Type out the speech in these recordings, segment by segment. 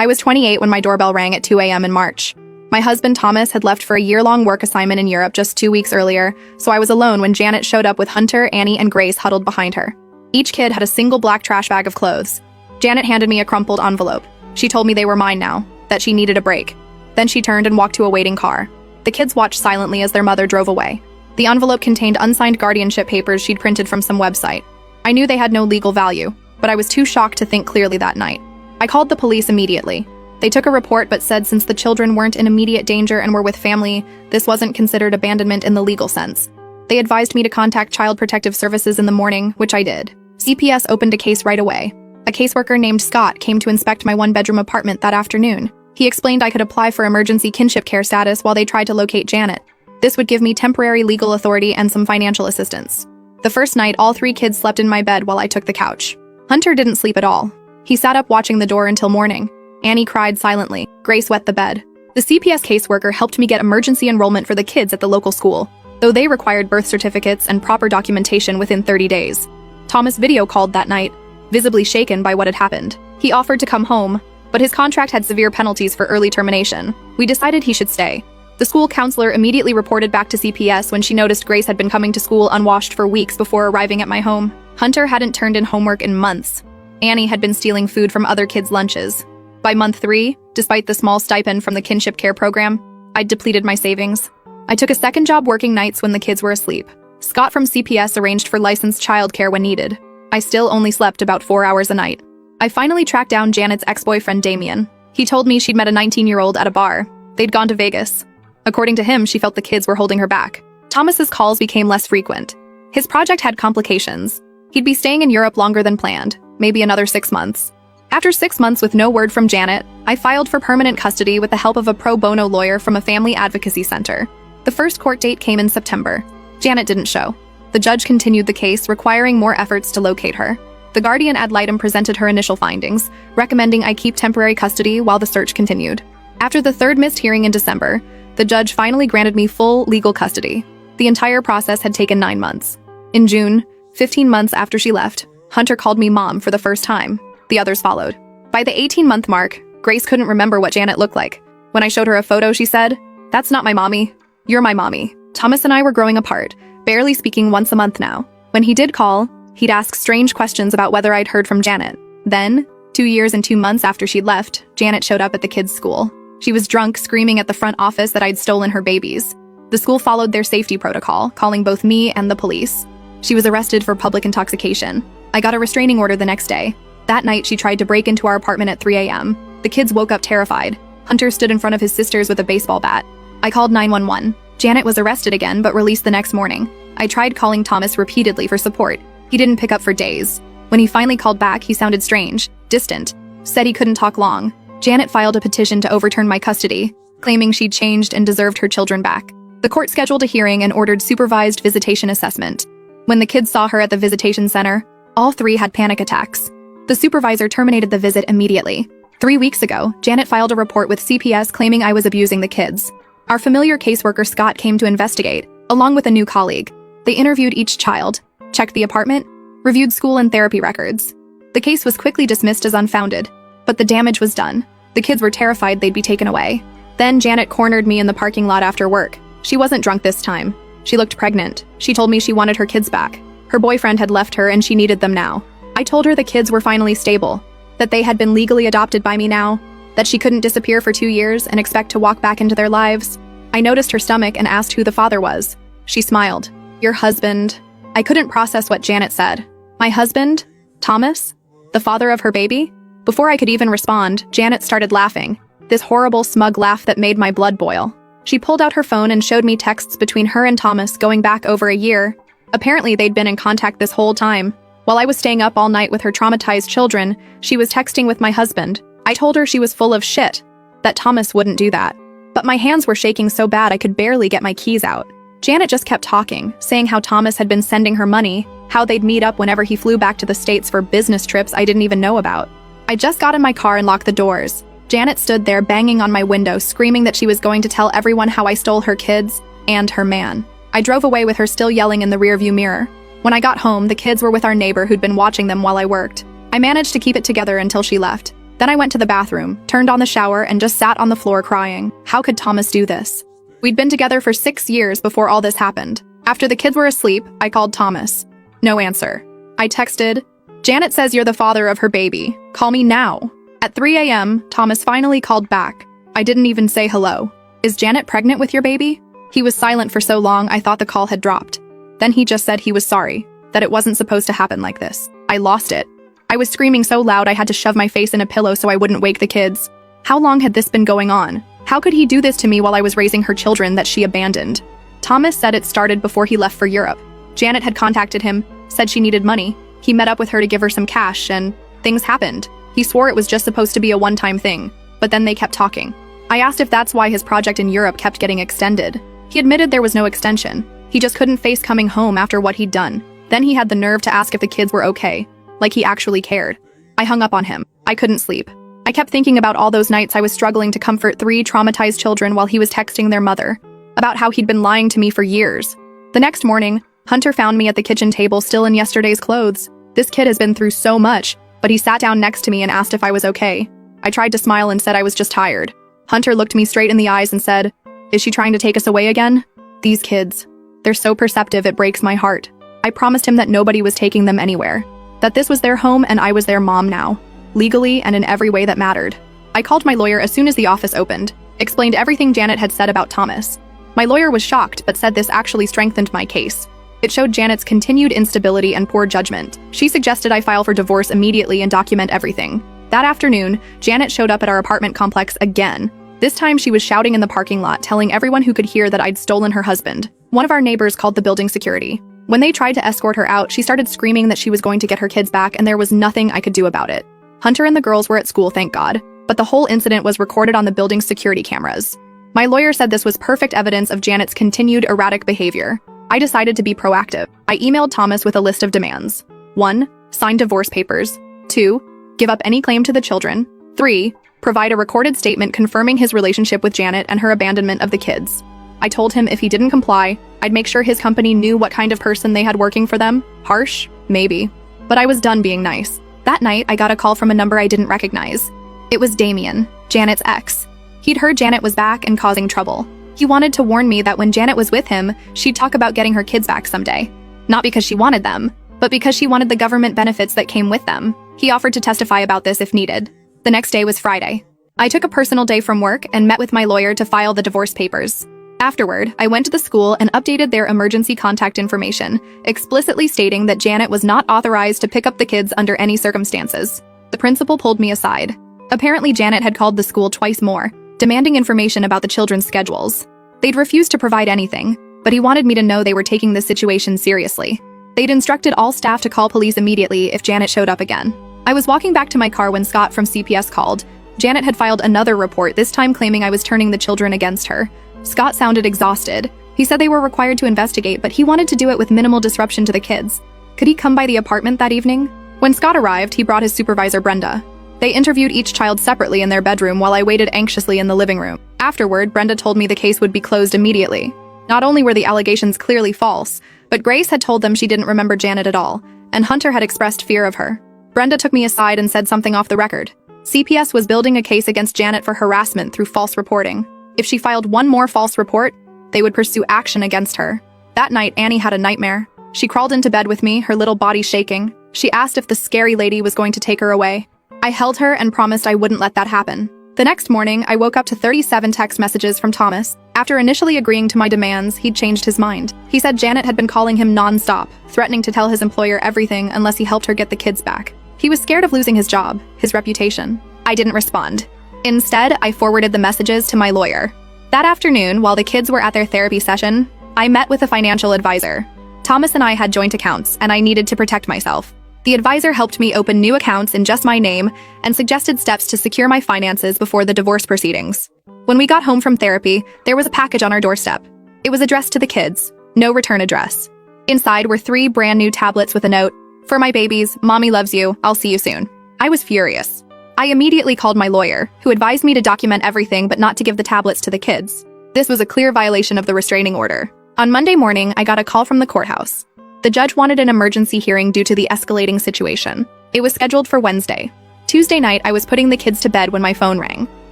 I was 28 when my doorbell rang at 2 a.m. in March. My husband Thomas had left for a year-long work assignment in Europe just 2 weeks earlier, so I was alone when Janet showed up with Hunter, Annie, and Grace huddled behind her. Each kid had a single black trash bag of clothes. Janet handed me a crumpled envelope. She told me they were mine now, that she needed a break. Then she turned and walked to a waiting car. The kids watched silently as their mother drove away. The envelope contained unsigned guardianship papers she'd printed from some website. I knew they had no legal value, but I was too shocked to think clearly that night. I called the police immediately. They took a report but said since the children weren't in immediate danger and were with family, this wasn't considered abandonment in the legal sense. They advised me to contact Child Protective Services in the morning, which I did. CPS opened a case right away. A caseworker named Scott came to inspect my one-bedroom apartment that afternoon. He explained I could apply for emergency kinship care status while they tried to locate Janet. This would give me temporary legal authority and some financial assistance. The first night, all 3 kids slept in my bed while I took the couch. Hunter didn't sleep at all. He sat up watching the door until morning. Annie cried silently. Grace wet the bed. The CPS caseworker helped me get emergency enrollment for the kids at the local school, though they required birth certificates and proper documentation within 30 days. Thomas video called that night, visibly shaken by what had happened. He offered to come home, but his contract had severe penalties for early termination. We decided he should stay. The school counselor immediately reported back to CPS when she noticed Grace had been coming to school unwashed for weeks before arriving at my home. Hunter hadn't turned in homework in months. Annie had been stealing food from other kids' lunches. By month 3, despite the small stipend from the kinship care program, I'd depleted my savings. I took a second job working nights when the kids were asleep. Scott from CPS arranged for licensed childcare when needed. I still only slept about 4 hours a night. I finally tracked down Janet's ex-boyfriend Damien. He told me she'd met a 19-year-old at a bar. They'd gone to Vegas. According to him, she felt the kids were holding her back. Thomas's calls became less frequent. His project had complications. He'd be staying in Europe longer than planned, maybe another 6 months. After 6 months with no word from Janet, I filed for permanent custody with the help of a pro bono lawyer from a family advocacy center. The first court date came in September. Janet didn't show. The judge continued the case, requiring more efforts to locate her. The guardian ad litem presented her initial findings, recommending I keep temporary custody while the search continued. After the third missed hearing in December, the judge finally granted me full legal custody. The entire process had taken 9 months. In June, 15 months after she left, Hunter called me mom for the first time. The others followed. By the 18-month mark, Grace couldn't remember what Janet looked like. When I showed her a photo, she said, "That's not my mommy. You're my mommy." Thomas and I were growing apart, barely speaking once a month now. When he did call, he'd ask strange questions about whether I'd heard from Janet. Then, 2 years and 2 months after she'd left, Janet showed up at the kids' school. She was drunk, screaming at the front office that I'd stolen her babies. The school followed their safety protocol, calling both me and the police. She was arrested for public intoxication. I got a restraining order the next day. That night, she tried to break into our apartment at 3 a.m. The kids woke up terrified. Hunter stood in front of his sisters with a baseball bat. I called 911. Janet was arrested again, but released the next morning. I tried calling Thomas repeatedly for support. He didn't pick up for days. When he finally called back, he sounded strange, distant, said he couldn't talk long. Janet filed a petition to overturn my custody, claiming she'd changed and deserved her children back. The court scheduled a hearing and ordered supervised visitation assessment. When the kids saw her at the visitation center, all 3 had panic attacks. The supervisor terminated the visit immediately. 3 weeks ago, Janet filed a report with CPS claiming I was abusing the kids. Our familiar caseworker Scott came to investigate, along with a new colleague. They interviewed each child, checked the apartment, reviewed school and therapy records. The case was quickly dismissed as unfounded, but the damage was done. The kids were terrified they'd be taken away. Then Janet cornered me in the parking lot after work. She wasn't drunk this time. She looked pregnant. She told me she wanted her kids back. Her boyfriend had left her and she needed them now. I told her the kids were finally stable, that they had been legally adopted by me now, that she couldn't disappear for 2 years and expect to walk back into their lives. I noticed her stomach and asked who the father was. She smiled. "Your husband." I couldn't process what Janet said. My husband? Thomas? The father of her baby? Before I could even respond, Janet started laughing, this horrible, smug laugh that made my blood boil. She pulled out her phone and showed me texts between her and Thomas going back over a year. Apparently, they'd been in contact this whole time. While I was staying up all night with her traumatized children, she was texting with my husband. I told her she was full of shit, that Thomas wouldn't do that. But my hands were shaking so bad I could barely get my keys out. Janet just kept talking, saying how Thomas had been sending her money, how they'd meet up whenever he flew back to the States for business trips I didn't even know about. I just got in my car and locked the doors. Janet stood there banging on my window, screaming that she was going to tell everyone how I stole her kids and her man. I drove away with her still yelling in the rearview mirror. When I got home, the kids were with our neighbor who'd been watching them while I worked. I managed to keep it together until she left. Then Then I went to the bathroom, turned on the shower, and just sat on the floor crying. How could Thomas do this? We'd been together for 6 years before all this happened. After the kids were asleep, I called Thomas. No answer. I texted, "Janet says you're the father of her baby. Call me now." At 3 a.m., Thomas finally called back. I didn't even say hello. "Is Janet pregnant with your baby?" He was silent for so long I thought the call had dropped. Then he just said he was sorry, that it wasn't supposed to happen like this. I lost it. I was screaming so loud I had to shove my face in a pillow so I wouldn't wake the kids. How long had this been going on? How could he do this to me while I was raising her children that she abandoned? Thomas said it started before he left for Europe. Janet had contacted him, said she needed money. He met up with her to give her some cash, and things happened. He swore it was just supposed to be a one-time thing, but then they kept talking. I asked if that's why his project in Europe kept getting extended. He admitted there was no extension. He just couldn't face coming home after what he'd done. Then he had the nerve to ask if the kids were okay, like he actually cared. I hung up on him. I couldn't sleep. I kept thinking about all those nights I was struggling to comfort 3 traumatized children while he was texting their mother, about how he'd been lying to me for years. The next morning, Hunter found me at the kitchen table still in yesterday's clothes. This kid has been through so much, but he sat down next to me and asked if I was okay. I tried to smile and said I was just tired. Hunter looked me straight in the eyes and said, "Is she trying to take us away again?" These kids. They're so perceptive it breaks my heart. I promised him that nobody was taking them anywhere, that this was their home and I was their mom now, legally and in every way that mattered. I called my lawyer as soon as the office opened, explained everything Janet had said about Thomas. My lawyer was shocked but said this actually strengthened my case. It showed Janet's continued instability and poor judgment. She suggested I file for divorce immediately and document everything. That afternoon, Janet showed up at our apartment complex again. This time she was shouting in the parking lot, telling everyone who could hear that I'd stolen her husband. One of our neighbors called the building security. When they tried to escort her out, she started screaming that she was going to get her kids back and there was nothing I could do about it. Hunter and the girls were at school, thank God, but the whole incident was recorded on the building's security cameras. My lawyer said this was perfect evidence of Janet's continued erratic behavior. I decided to be proactive. I emailed Thomas with a list of demands. 1. Sign divorce papers. 2. Give up any claim to the children. 3. Provide a recorded statement confirming his relationship with Janet and her abandonment of the kids. I told him if he didn't comply, I'd make sure his company knew what kind of person they had working for them. Harsh? Maybe. But I was done being nice. That night, I got a call from a number I didn't recognize. It was Damien, Janet's ex. He'd heard Janet was back and causing trouble. He wanted to warn me that when Janet was with him, she'd talk about getting her kids back someday. Not because she wanted them, but because she wanted the government benefits that came with them. He offered to testify about this if needed. The next day was Friday. I took a personal day from work and met with my lawyer to file the divorce papers. Afterward, I went to the school and updated their emergency contact information, explicitly stating that Janet was not authorized to pick up the kids under any circumstances. The principal pulled me aside. Apparently, Janet had called the school twice more, demanding information about the children's schedules. They'd refused to provide anything, but he wanted me to know they were taking this situation seriously. They'd instructed all staff to call police immediately if Janet showed up again. I was walking back to my car when Scott from CPS called. Janet had filed another report, this time claiming I was turning the children against her. Scott sounded exhausted. He said they were required to investigate, but he wanted to do it with minimal disruption to the kids. Could he come by the apartment that evening? When Scott arrived, he brought his supervisor, Brenda. They interviewed each child separately in their bedroom while I waited anxiously in the living room. Afterward, Brenda told me the case would be closed immediately. Not only were the allegations clearly false, but Grace had told them she didn't remember Janet at all, and Hunter had expressed fear of her. Brenda took me aside and said something off the record. CPS was building a case against Janet for harassment through false reporting. If she filed one more false report, they would pursue action against her. That night, Annie had a nightmare. She crawled into bed with me, her little body shaking. She asked if the scary lady was going to take her away. I held her and promised I wouldn't let that happen. The next morning, I woke up to 37 text messages from Thomas. After initially agreeing to my demands, he'd changed his mind. He said Janet had been calling him non-stop, threatening to tell his employer everything unless he helped her get the kids back. He was scared of losing his job, his reputation. I didn't respond. Instead, I forwarded the messages to my lawyer. That afternoon, while the kids were at their therapy session, I met with a financial advisor. Thomas and I had joint accounts, and I needed to protect myself. The advisor helped me open new accounts in just my name and suggested steps to secure my finances before the divorce proceedings. When we got home from therapy, there was a package on our doorstep. It was addressed to the kids, no return address. Inside were 3 brand new tablets with a note, "For my babies, Mommy loves you, I'll see you soon." I was furious. I immediately called my lawyer, who advised me to document everything but not to give the tablets to the kids. This was a clear violation of the restraining order. On Monday morning, I got a call from the courthouse. The judge wanted an emergency hearing due to the escalating situation. It was scheduled for Wednesday. Tuesday night, I was putting the kids to bed when my phone rang.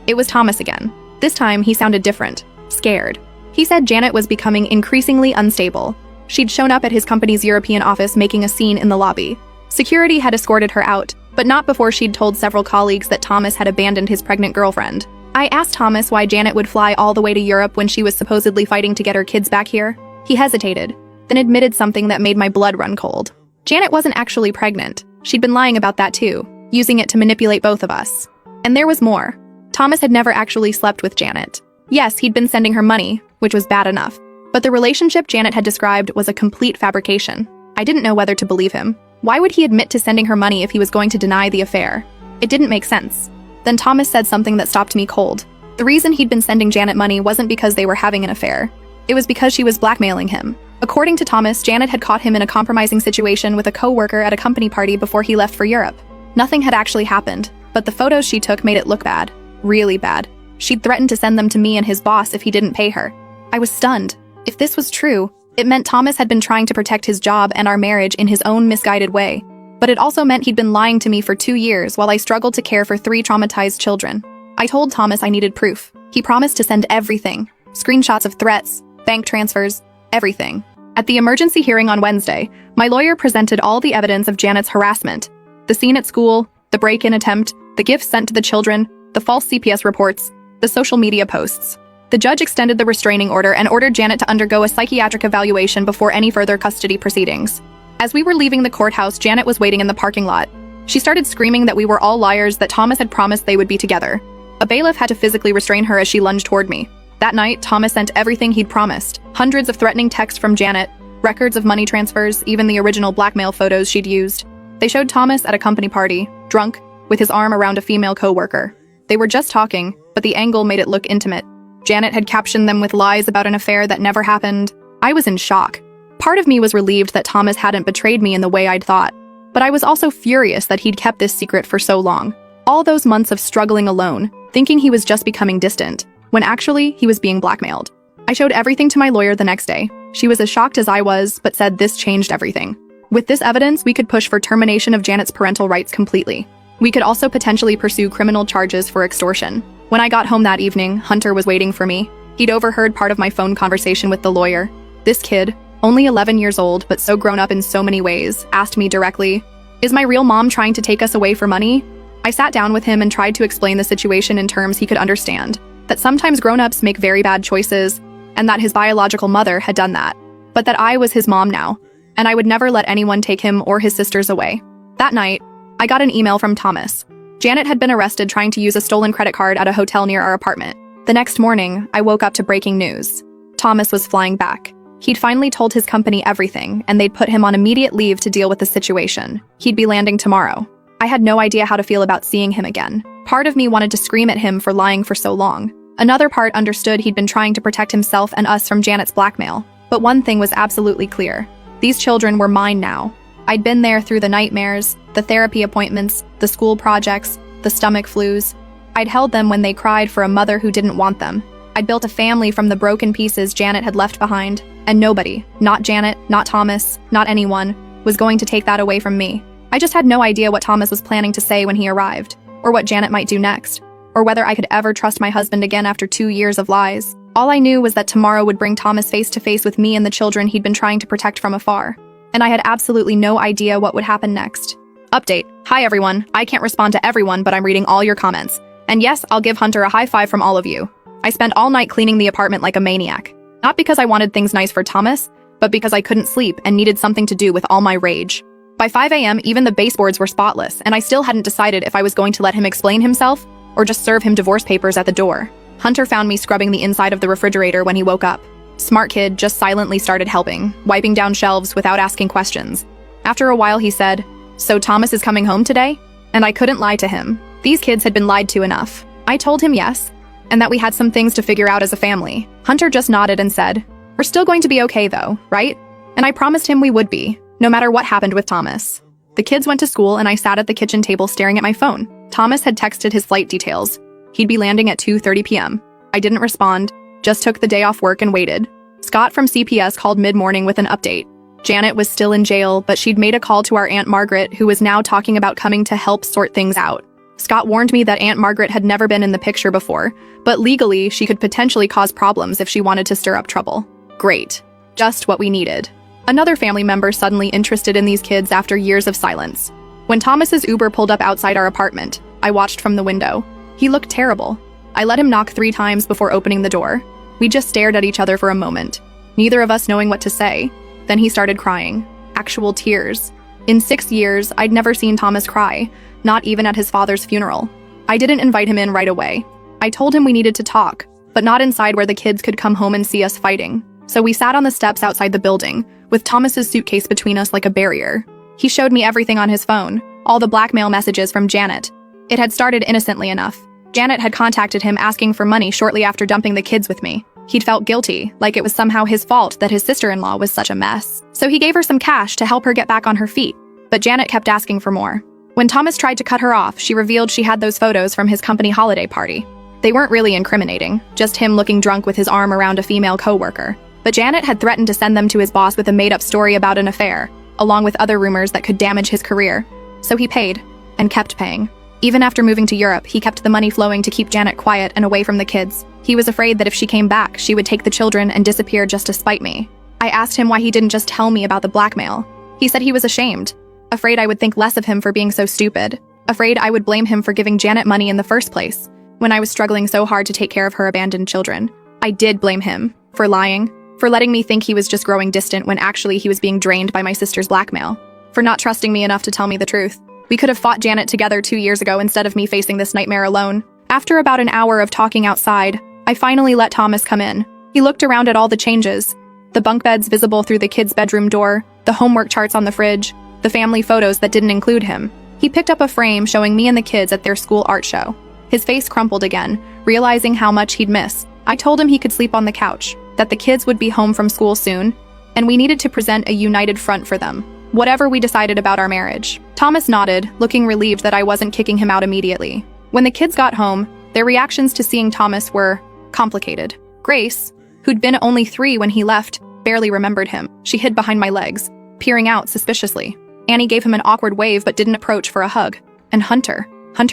It was Thomas again. This time, he sounded different, scared. He said Janet was becoming increasingly unstable. She'd shown up at his company's European office making a scene in the lobby. Security had escorted her out, but not before she'd told several colleagues that Thomas had abandoned his pregnant girlfriend. I asked Thomas why Janet would fly all the way to Europe when she was supposedly fighting to get her kids back here. He hesitated, then admitted something that made my blood run cold. Janet wasn't actually pregnant. She'd been lying about that too, using it to manipulate both of us. And there was more. Thomas had never actually slept with Janet. Yes, he'd been sending her money, which was bad enough. But the relationship Janet had described was a complete fabrication. I didn't know whether to believe him. Why would he admit to sending her money if he was going to deny the affair? It didn't make sense. Then Thomas said something that stopped me cold. The reason he'd been sending Janet money wasn't because they were having an affair. It was because she was blackmailing him. According to Thomas, Janet had caught him in a compromising situation with a co-worker at a company party before he left for Europe. Nothing had actually happened, but the photos she took made it look bad. Really bad. She'd threatened to send them to me and his boss if he didn't pay her. I was stunned. If this was true, it meant Thomas had been trying to protect his job and our marriage in his own misguided way. But it also meant he'd been lying to me for 2 years while I struggled to care for 3 traumatized children. I told Thomas I needed proof. He promised to send everything. Screenshots of threats, bank transfers, everything. At the emergency hearing on Wednesday, my lawyer presented all the evidence of Janet's harassment. The scene at school, the break-in attempt, the gifts sent to the children, the false CPS reports, the social media posts. The judge extended the restraining order and ordered Janet to undergo a psychiatric evaluation before any further custody proceedings. As we were leaving the courthouse, Janet was waiting in the parking lot. She started screaming that we were all liars, that Thomas had promised they would be together. A bailiff had to physically restrain her as she lunged toward me. That night, Thomas sent everything he'd promised. Hundreds of threatening texts from Janet, records of money transfers, even the original blackmail photos she'd used. They showed Thomas at a company party, drunk, with his arm around a female co-worker. They were just talking, but the angle made it look intimate. Janet had captioned them with lies about an affair that never happened. I was in shock. Part of me was relieved that Thomas hadn't betrayed me in the way I'd thought, but I was also furious that he'd kept this secret for so long. All those months of struggling alone, thinking he was just becoming distant, when actually he was being blackmailed. I showed everything to my lawyer the next day. She was as shocked as I was, but said this changed everything. With this evidence, we could push for termination of Janet's parental rights completely. We could also potentially pursue criminal charges for extortion. When I got home that evening, Hunter was waiting for me. He'd overheard part of my phone conversation with the lawyer. This kid, only 11 years old, but so grown up in so many ways, asked me directly, "Is my real mom trying to take us away for money?" I sat down with him and tried to explain the situation in terms he could understand, that sometimes grown-ups make very bad choices, and that his biological mother had done that, but that I was his mom now, and I would never let anyone take him or his sisters away. That night, I got an email from Thomas. Janet had been arrested trying to use a stolen credit card at a hotel near our apartment. The next morning, I woke up to breaking news. Thomas was flying back. He'd finally told his company everything, and they'd put him on immediate leave to deal with the situation. He'd be landing tomorrow. I had no idea how to feel about seeing him again. Part of me wanted to scream at him for lying for so long. Another part understood he'd been trying to protect himself and us from Janet's blackmail. But one thing was absolutely clear. These children were mine now. I'd been there through the nightmares, the therapy appointments, the school projects, the stomach flus. I'd held them when they cried for a mother who didn't want them. I'd built a family from the broken pieces Janet had left behind, and nobody, not Janet, not Thomas, not anyone, was going to take that away from me. I just had no idea what Thomas was planning to say when he arrived, or what Janet might do next, or whether I could ever trust my husband again after 2 years of lies. All I knew was that tomorrow would bring Thomas face to face with me and the children he'd been trying to protect from afar, and I had absolutely no idea what would happen next. Update. Hi everyone. I can't respond to everyone, but I'm reading all your comments. And yes, I'll give Hunter a high five from all of you. I spent all night cleaning the apartment like a maniac. Not because I wanted things nice for Thomas, but because I couldn't sleep and needed something to do with all my rage. By 5 a.m., even the baseboards were spotless, and I still hadn't decided if I was going to let him explain himself or just serve him divorce papers at the door. Hunter found me scrubbing the inside of the refrigerator when he woke up. Smart kid just silently started helping, wiping down shelves without asking questions. After a while, he said, "So Thomas is coming home today?" And I couldn't lie to him. These kids had been lied to enough. I told him yes, and that we had some things to figure out as a family. Hunter just nodded and said, "We're still going to be okay though, right?" And I promised him we would be, no matter what happened with Thomas. The kids went to school and I sat at the kitchen table staring at my phone. Thomas had texted his flight details. He'd be landing at 2:30 p.m. I didn't respond, just took the day off work and waited. Scott from CPS called mid-morning with an update. Janet was still in jail, but she'd made a call to our Aunt Margaret, who was now talking about coming to help sort things out. Scott warned me that Aunt Margaret had never been in the picture before, but legally she could potentially cause problems if she wanted to stir up trouble. Great. Just what we needed. Another family member suddenly interested in these kids after years of silence. When Thomas's Uber pulled up outside our apartment, I watched from the window. He looked terrible. I let him knock 3 times before opening the door. We just stared at each other for a moment, neither of us knowing what to say. Then he started crying. Actual tears. In 6 years, I'd never seen Thomas cry, not even at his father's funeral. I didn't invite him in right away. I told him we needed to talk, but not inside where the kids could come home and see us fighting. So we sat on the steps outside the building, with Thomas's suitcase between us like a barrier. He showed me everything on his phone, all the blackmail messages from Janet. It had started innocently enough. Janet had contacted him asking for money shortly after dumping the kids with me. He'd felt guilty, like it was somehow his fault that his sister-in-law was such a mess. So he gave her some cash to help her get back on her feet. But Janet kept asking for more. When Thomas tried to cut her off, she revealed she had those photos from his company holiday party. They weren't really incriminating, just him looking drunk with his arm around a female co-worker. But Janet had threatened to send them to his boss with a made-up story about an affair, along with other rumors that could damage his career. So he paid, and kept paying. Even after moving to Europe, he kept the money flowing to keep Janet quiet and away from the kids. He was afraid that if she came back, she would take the children and disappear just to spite me. I asked him why he didn't just tell me about the blackmail. He said he was ashamed, afraid I would think less of him for being so stupid, afraid I would blame him for giving Janet money in the first place, when I was struggling so hard to take care of her abandoned children. I did blame him, for lying, for letting me think he was just growing distant when actually he was being drained by my sister's blackmail, for not trusting me enough to tell me the truth. We could have fought Janet together 2 years ago instead of me facing this nightmare alone. After about an hour of talking outside, I finally let Thomas come in. He looked around at all the changes, the bunk beds visible through the kids' bedroom door, the homework charts on the fridge, the family photos that didn't include him. He picked up a frame showing me and the kids at their school art show. His face crumpled again, realizing how much he'd missed. I told him he could sleep on the couch, that the kids would be home from school soon, and we needed to present a united front for them, whatever we decided about our marriage. Thomas nodded, looking relieved that I wasn't kicking him out immediately. When the kids got home, their reactions to seeing Thomas were complicated. Grace, who'd been only 3 when he left, barely remembered him. She hid behind my legs, peering out suspiciously. Annie gave him an awkward wave but didn't approach for a hug. And Hunter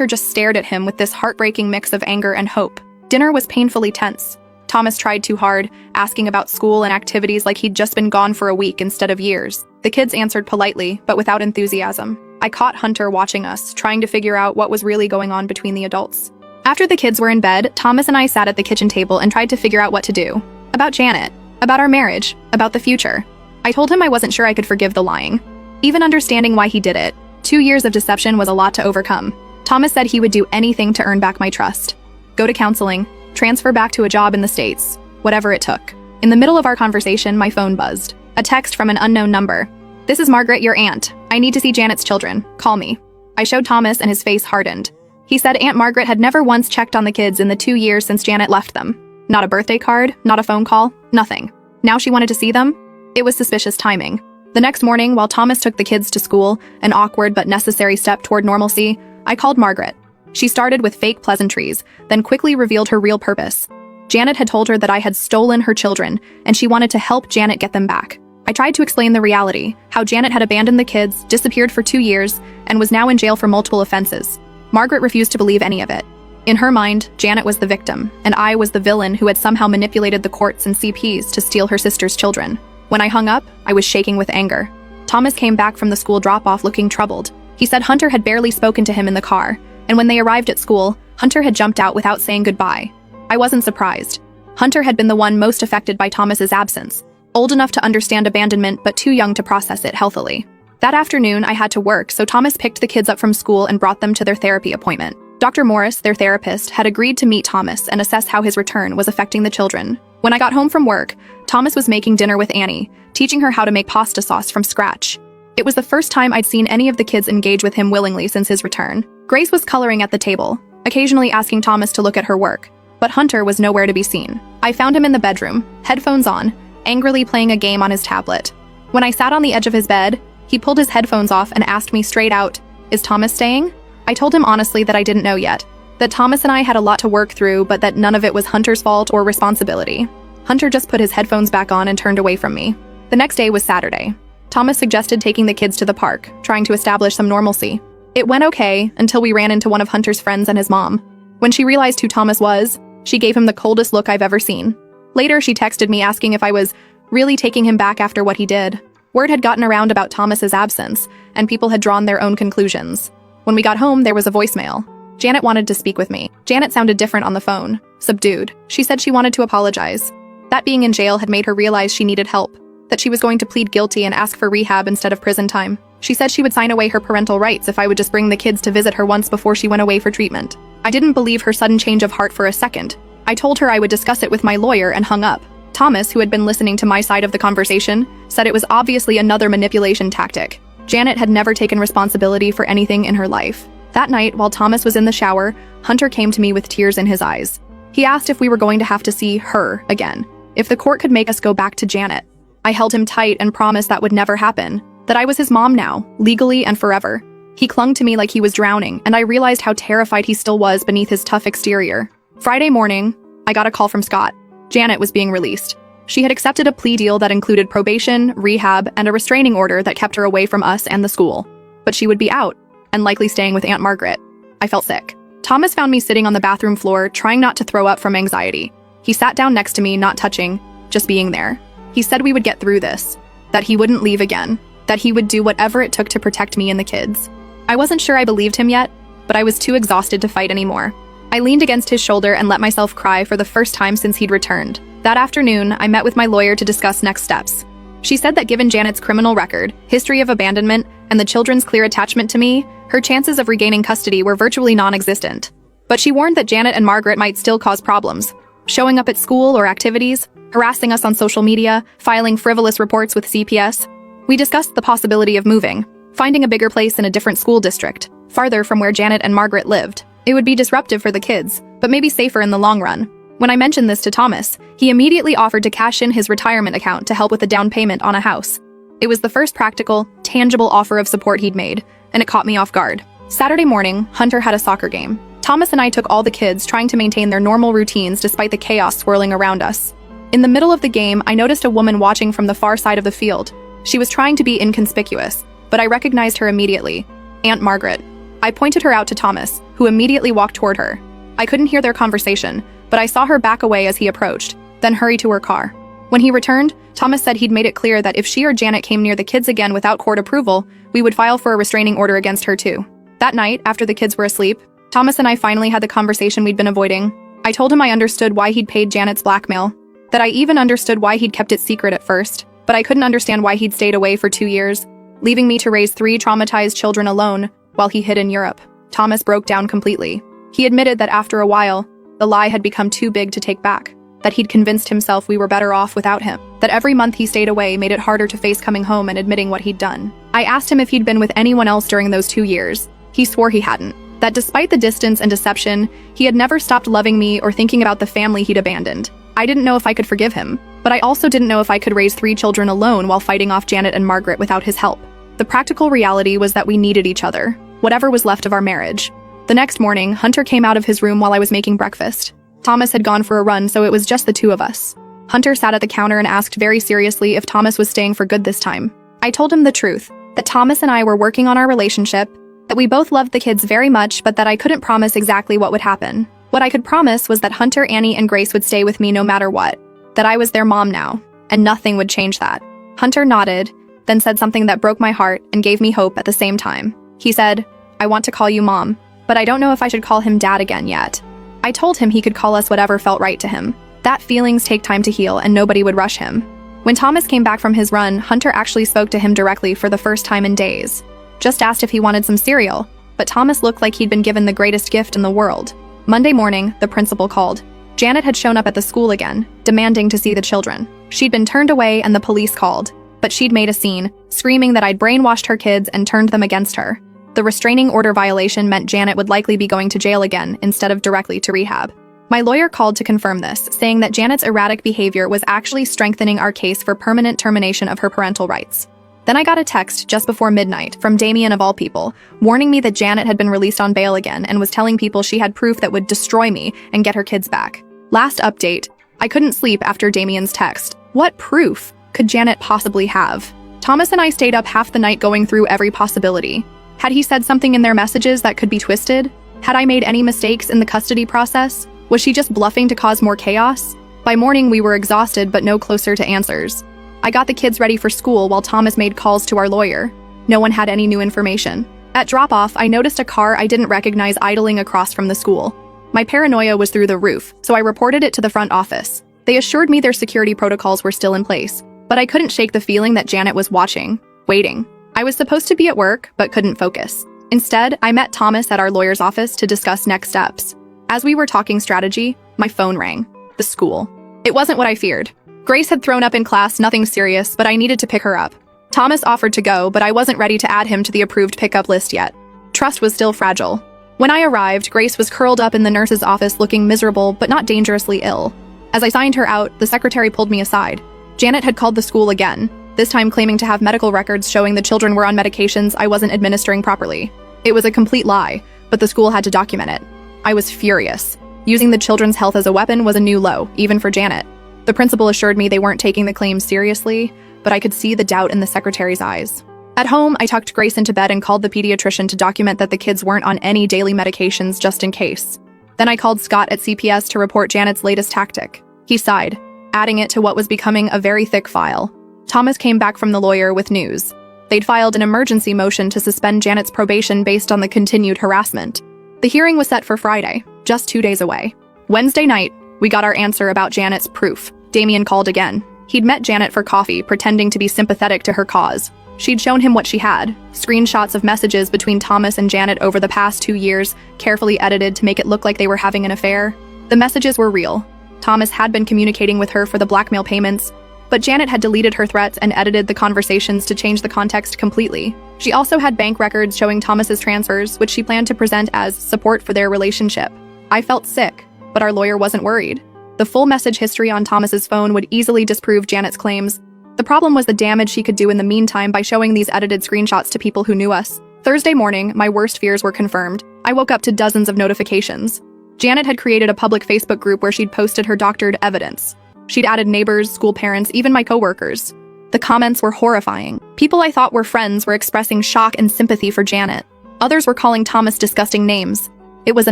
just stared at him with this heartbreaking mix of anger and hope. Dinner was painfully tense. Thomas tried too hard, asking about school and activities like he'd just been gone for a week instead of years. The kids answered politely, but without enthusiasm. I caught Hunter watching us, trying to figure out what was really going on between the adults. After the kids were in bed, Thomas and I sat at the kitchen table and tried to figure out what to do. About Janet, about our marriage, about the future. I told him I wasn't sure I could forgive the lying. Even understanding why he did it, 2 years of deception was a lot to overcome. Thomas said he would do anything to earn back my trust. Go to counseling, transfer back to a job in the States, whatever it took. In the middle of our conversation, my phone buzzed. A text from an unknown number. "This is Margaret, your aunt. I need to see Janet's children. Call me." I showed Thomas and his face hardened. He said Aunt Margaret had never once checked on the kids in the 2 years since Janet left them. Not a birthday card, not a phone call, nothing. Now she wanted to see them? It was suspicious timing. The next morning, while Thomas took the kids to school, an awkward but necessary step toward normalcy, I called Margaret. She started with fake pleasantries, then quickly revealed her real purpose. Janet had told her that I had stolen her children, and she wanted to help Janet get them back. I tried to explain the reality, how Janet had abandoned the kids, disappeared for 2 years, and was now in jail for multiple offenses. Margaret refused to believe any of it. In her mind, Janet was the victim, and I was the villain who had somehow manipulated the courts and CPs to steal her sister's children. When I hung up, I was shaking with anger. Thomas came back from the school drop-off looking troubled. He said Hunter had barely spoken to him in the car, and when they arrived at school, Hunter had jumped out without saying goodbye. I wasn't surprised. Hunter had been the one most affected by Thomas's absence, old enough to understand abandonment but too young to process it healthily. That afternoon, I had to work, so Thomas picked the kids up from school and brought them to their therapy appointment. Dr. Morris, their therapist, had agreed to meet Thomas and assess how his return was affecting the children. When I got home from work, Thomas was making dinner with Annie, teaching her how to make pasta sauce from scratch. It was the first time I'd seen any of the kids engage with him willingly since his return. Grace was coloring at the table, occasionally asking Thomas to look at her work, but Hunter was nowhere to be seen. I found him in the bedroom, headphones on, angrily playing a game on his tablet. When I sat on the edge of his bed, he pulled his headphones off and asked me straight out, "Is Thomas staying?" I told him honestly that I didn't know yet, that Thomas and I had a lot to work through, but that none of it was Hunter's fault or responsibility. Hunter just put his headphones back on and turned away from me. The next day was Saturday. Thomas suggested taking the kids to the park, trying to establish some normalcy. It went okay until we ran into one of Hunter's friends and his mom. When she realized who Thomas was, she gave him the coldest look I've ever seen. Later, she texted me asking if I was really taking him back after what he did. Word had gotten around about Thomas's absence, and people had drawn their own conclusions. When we got home, there was a voicemail. Janet wanted to speak with me. Janet sounded different on the phone, subdued. She said she wanted to apologize. That being in jail had made her realize she needed help, that she was going to plead guilty and ask for rehab instead of prison time. She said she would sign away her parental rights if I would just bring the kids to visit her once before she went away for treatment. I didn't believe her sudden change of heart for a second. I told her I would discuss it with my lawyer and hung up. Thomas, who had been listening to my side of the conversation, said it was obviously another manipulation tactic. Janet had never taken responsibility for anything in her life. That night, while Thomas was in the shower, Hunter came to me with tears in his eyes. He asked if we were going to have to see her again, if the court could make us go back to Janet. I held him tight and promised that would never happen, that I was his mom now, legally and forever. He clung to me like he was drowning, and I realized how terrified he still was beneath his tough exterior. Friday morning, I got a call from Scott. Janet was being released. She had accepted a plea deal that included probation, rehab, and a restraining order that kept her away from us and the school. But she would be out, and likely staying with Aunt Margaret. I felt sick. Thomas found me sitting on the bathroom floor, trying not to throw up from anxiety. He sat down next to me, not touching, just being there. He said we would get through this, that he wouldn't leave again, that he would do whatever it took to protect me and the kids. I wasn't sure I believed him yet, but I was too exhausted to fight anymore. I leaned against his shoulder and let myself cry for the first time since he'd returned. That afternoon, I met with my lawyer to discuss next steps. She said that given Janet's criminal record, history of abandonment, and the children's clear attachment to me, her chances of regaining custody were virtually non-existent. But she warned that Janet and Margaret might still cause problems, showing up at school or activities, harassing us on social media, filing frivolous reports with CPS. We discussed the possibility of moving, finding a bigger place in a different school district, farther from where Janet and Margaret lived. It would be disruptive for the kids, but maybe safer in the long run. When I mentioned this to Thomas, he immediately offered to cash in his retirement account to help with the down payment on a house. It was the first practical, tangible offer of support he'd made, and it caught me off guard. Saturday morning, Hunter had a soccer game. Thomas and I took all the kids, trying to maintain their normal routines despite the chaos swirling around us. In the middle of the game, I noticed a woman watching from the far side of the field. She was trying to be inconspicuous, but I recognized her immediately. Aunt Margaret. I pointed her out to Thomas, who immediately walked toward her. I couldn't hear their conversation, but I saw her back away as he approached, then hurry to her car. When he returned, Thomas said he'd made it clear that if she or Janet came near the kids again without court approval, we would file for a restraining order against her too. That night, after the kids were asleep, Thomas and I finally had the conversation we'd been avoiding. I told him I understood why he'd paid Janet's blackmail, that I even understood why he'd kept it secret at first, but I couldn't understand why he'd stayed away for 2 years, leaving me to raise 3 traumatized children alone while he hid in Europe. Thomas broke down completely. He admitted that after a while, the lie had become too big to take back, that he'd convinced himself we were better off without him, that every month he stayed away made it harder to face coming home and admitting what he'd done. I asked him if he'd been with anyone else during those 2 years. He swore he hadn't, that despite the distance and deception, he had never stopped loving me or thinking about the family he'd abandoned. I didn't know if I could forgive him, but I also didn't know if I could raise 3 children alone while fighting off Janet and Margaret without his help. The practical reality was that we needed each other, whatever was left of our marriage. The next morning, Hunter came out of his room while I was making breakfast. Thomas had gone for a run, so it was just the 2 of us. Hunter sat at the counter and asked very seriously if Thomas was staying for good this time. I told him the truth, that Thomas and I were working on our relationship, that we both loved the kids very much, but that I couldn't promise exactly what would happen. What I could promise was that Hunter, Annie, and Grace would stay with me no matter what, that I was their mom now, and nothing would change that. Hunter nodded, then said something that broke my heart and gave me hope at the same time. He said, "I want to call you Mom, but I don't know if I should call him Dad again yet." I told him he could call us whatever felt right to him, that feelings take time to heal and nobody would rush him. When Thomas came back from his run, Hunter actually spoke to him directly for the first time in days. Just asked if he wanted some cereal, but Thomas looked like he'd been given the greatest gift in the world. Monday morning, the principal called. Janet had shown up at the school again, demanding to see the children. She'd been turned away and the police called, but she'd made a scene, screaming that I'd brainwashed her kids and turned them against her. The restraining order violation meant Janet would likely be going to jail again instead of directly to rehab. My lawyer called to confirm this, saying that Janet's erratic behavior was actually strengthening our case for permanent termination of her parental rights. Then I got a text just before midnight from Damien of all people, warning me that Janet had been released on bail again and was telling people she had proof that would destroy me and get her kids back. Last update, I couldn't sleep after Damien's text. What proof could Janet possibly have? Thomas and I stayed up half the night going through every possibility. Had he said something in their messages that could be twisted? Had I made any mistakes in the custody process? Was she just bluffing to cause more chaos? By morning, we were exhausted but no closer to answers. I got the kids ready for school while Thomas made calls to our lawyer. No one had any new information. At drop-off, I noticed a car I didn't recognize idling across from the school. My paranoia was through the roof, so I reported it to the front office. They assured me their security protocols were still in place, but I couldn't shake the feeling that Janet was watching, waiting. I was supposed to be at work, but couldn't focus. Instead, I met Thomas at our lawyer's office to discuss next steps. As we were talking strategy, my phone rang. The school. It wasn't what I feared. Grace had thrown up in class, nothing serious, but I needed to pick her up. Thomas offered to go, but I wasn't ready to add him to the approved pickup list yet. Trust was still fragile. When I arrived, Grace was curled up in the nurse's office looking miserable but not dangerously ill. As I signed her out, the secretary pulled me aside. Janet had called the school again, this time claiming to have medical records showing the children were on medications I wasn't administering properly. It was a complete lie, but the school had to document it. I was furious. Using the children's health as a weapon was a new low, even for Janet. The principal assured me they weren't taking the claims seriously, but I could see the doubt in the secretary's eyes. At home, I tucked Grace into bed and called the pediatrician to document that the kids weren't on any daily medications just in case. Then I called Scott at CPS to report Janet's latest tactic. He sighed, adding it to what was becoming a very thick file. Thomas came back from the lawyer with news. They'd filed an emergency motion to suspend Janet's probation based on the continued harassment. The hearing was set for Friday, just 2 days away. Wednesday night, we got our answer about Janet's proof. Damien called again. He'd met Janet for coffee, pretending to be sympathetic to her cause. She'd shown him what she had, screenshots of messages between Thomas and Janet over the past 2 years, carefully edited to make it look like they were having an affair. The messages were real. Thomas had been communicating with her for the blackmail payments, but Janet had deleted her threats and edited the conversations to change the context completely. She also had bank records showing Thomas's transfers, which she planned to present as support for their relationship. I felt sick, but our lawyer wasn't worried. The full message history on Thomas's phone would easily disprove Janet's claims. The problem was the damage she could do in the meantime by showing these edited screenshots to people who knew us. Thursday morning, my worst fears were confirmed. I woke up to dozens of notifications. Janet had created a public Facebook group where she'd posted her doctored evidence. She'd added neighbors, school parents, even my coworkers. The comments were horrifying. People I thought were friends were expressing shock and sympathy for Janet. Others were calling Thomas disgusting names. It was a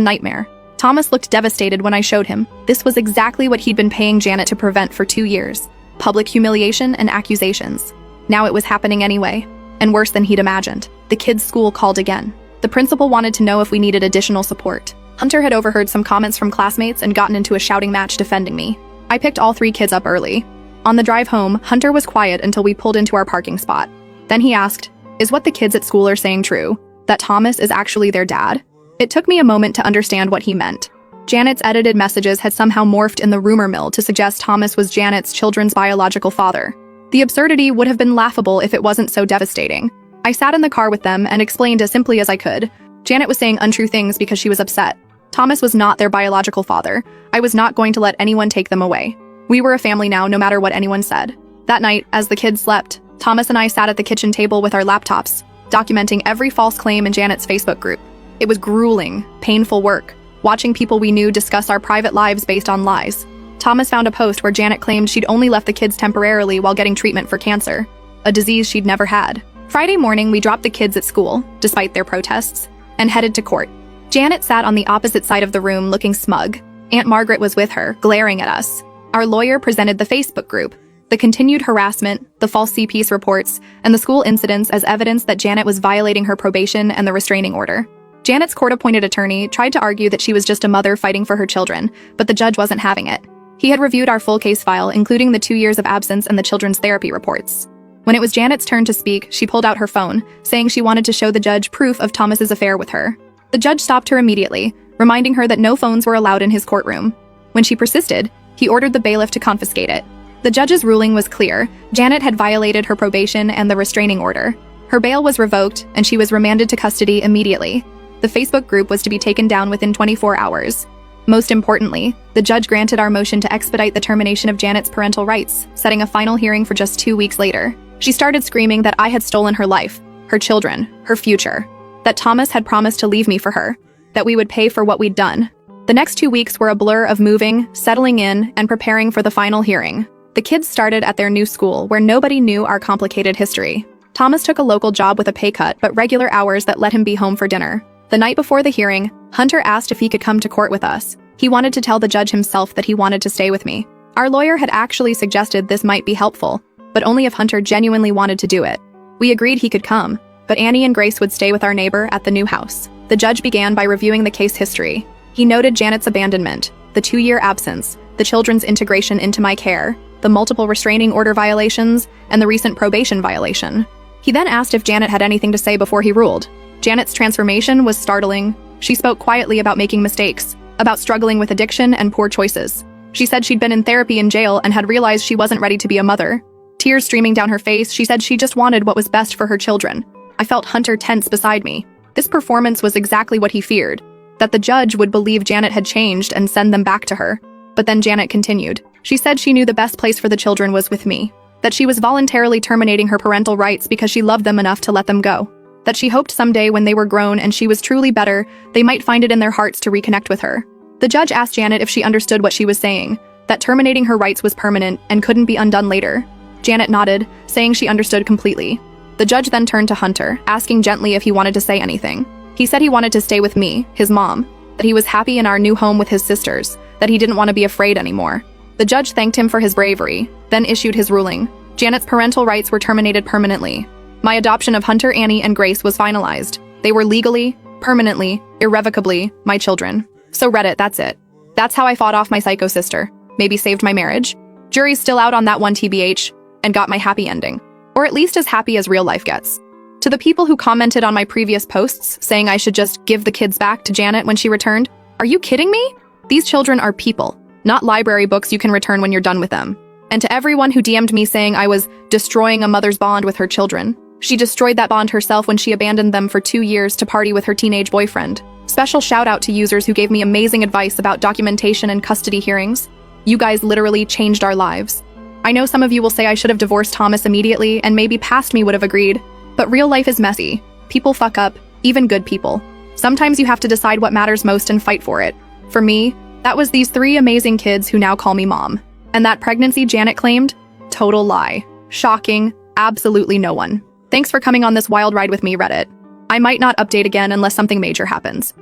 nightmare. Thomas looked devastated when I showed him. This was exactly what he'd been paying Janet to prevent for 2 years. Public humiliation and accusations. Now it was happening anyway, and worse than he'd imagined. The kids' school called again. The principal wanted to know if we needed additional support. Hunter had overheard some comments from classmates and gotten into a shouting match defending me. I picked all 3 kids up early. On the drive home, Hunter was quiet until we pulled into our parking spot. Then he asked, "Is what the kids at school are saying true? That Thomas is actually their dad?" It took me a moment to understand what he meant. Janet's edited messages had somehow morphed in the rumor mill to suggest Thomas was Janet's children's biological father. The absurdity would have been laughable if it wasn't so devastating. I sat in the car with them and explained as simply as I could. Janet was saying untrue things because she was upset. Thomas was not their biological father. I was not going to let anyone take them away. We were a family now, no matter what anyone said. That night, as the kids slept, Thomas and I sat at the kitchen table with our laptops, documenting every false claim in Janet's Facebook group. It was grueling, painful work, watching people we knew discuss our private lives based on lies. Thomas found a post where Janet claimed she'd only left the kids temporarily while getting treatment for cancer, a disease she'd never had. Friday morning, we dropped the kids at school, despite their protests, and headed to court. Janet sat on the opposite side of the room looking smug. Aunt Margaret was with her, glaring at us. Our lawyer presented the Facebook group, the continued harassment, the false CPS reports, and the school incidents as evidence that Janet was violating her probation and the restraining order. Janet's court-appointed attorney tried to argue that she was just a mother fighting for her children, but the judge wasn't having it. He had reviewed our full case file, including the 2 years of absence and the children's therapy reports. When it was Janet's turn to speak, she pulled out her phone, saying she wanted to show the judge proof of Thomas's affair with her. The judge stopped her immediately, reminding her that no phones were allowed in his courtroom. When she persisted, he ordered the bailiff to confiscate it. The judge's ruling was clear. Janet had violated her probation and the restraining order. Her bail was revoked, and she was remanded to custody immediately. The Facebook group was to be taken down within 24 hours. Most importantly, the judge granted our motion to expedite the termination of Janet's parental rights, setting a final hearing for just 2 weeks later. She started screaming that I had stolen her life, her children, her future. That Thomas had promised to leave me for her, that we would pay for what we'd done. The next 2 weeks were a blur of moving, settling in, and preparing for the final hearing. The kids started at their new school, where nobody knew our complicated history. Thomas took a local job with a pay cut but regular hours that let him be home for dinner. The night before the hearing, Hunter asked if he could come to court with us. He wanted to tell the judge himself that he wanted to stay with me. Our lawyer had actually suggested this might be helpful, but only if Hunter genuinely wanted to do it. We agreed he could come, but Annie and Grace would stay with our neighbor at the new house. The judge began by reviewing the case history. He noted Janet's abandonment, the 2-year absence, the children's integration into my care, the multiple restraining order violations, and the recent probation violation. He then asked if Janet had anything to say before he ruled. Janet's transformation was startling. She spoke quietly about making mistakes, about struggling with addiction and poor choices. She said she'd been in therapy in jail and had realized she wasn't ready to be a mother. Tears streaming down her face, she said she just wanted what was best for her children. I felt Hunter tense beside me. This performance was exactly what he feared, that the judge would believe Janet had changed and send them back to her. But then Janet continued. She said she knew the best place for the children was with me, that she was voluntarily terminating her parental rights because she loved them enough to let them go, that she hoped someday when they were grown and she was truly better, they might find it in their hearts to reconnect with her. The judge asked Janet if she understood what she was saying, that terminating her rights was permanent and couldn't be undone later. Janet nodded, saying she understood completely. The judge then turned to Hunter, asking gently if he wanted to say anything. He said he wanted to stay with me, his mom, that he was happy in our new home with his sisters, that he didn't want to be afraid anymore. The judge thanked him for his bravery, then issued his ruling. Janet's parental rights were terminated permanently. My adoption of Hunter, Annie, and Grace was finalized. They were legally, permanently, irrevocably my children. So Reddit, that's it. That's how I fought off my psycho sister. Maybe saved my marriage. Jury's still out on that one TBH, and got my happy ending. Or at least as happy as real life gets. To the people who commented on my previous posts saying I should just give the kids back to Janet when she returned, are you kidding me? These children are people, not library books you can return when you're done with them. And to everyone who DM'd me saying I was destroying a mother's bond with her children, she destroyed that bond herself when she abandoned them for 2 years to party with her teenage boyfriend. Special shout out to users who gave me amazing advice about documentation and custody hearings. You guys literally changed our lives. I know some of you will say I should have divorced Thomas immediately and maybe past me would have agreed, but real life is messy. People fuck up, even good people. Sometimes you have to decide what matters most and fight for it. For me, that was these 3 amazing kids who now call me mom. And that pregnancy Janet claimed? Total lie. Shocking. Absolutely no one. Thanks for coming on this wild ride with me, Reddit. I might not update again unless something major happens.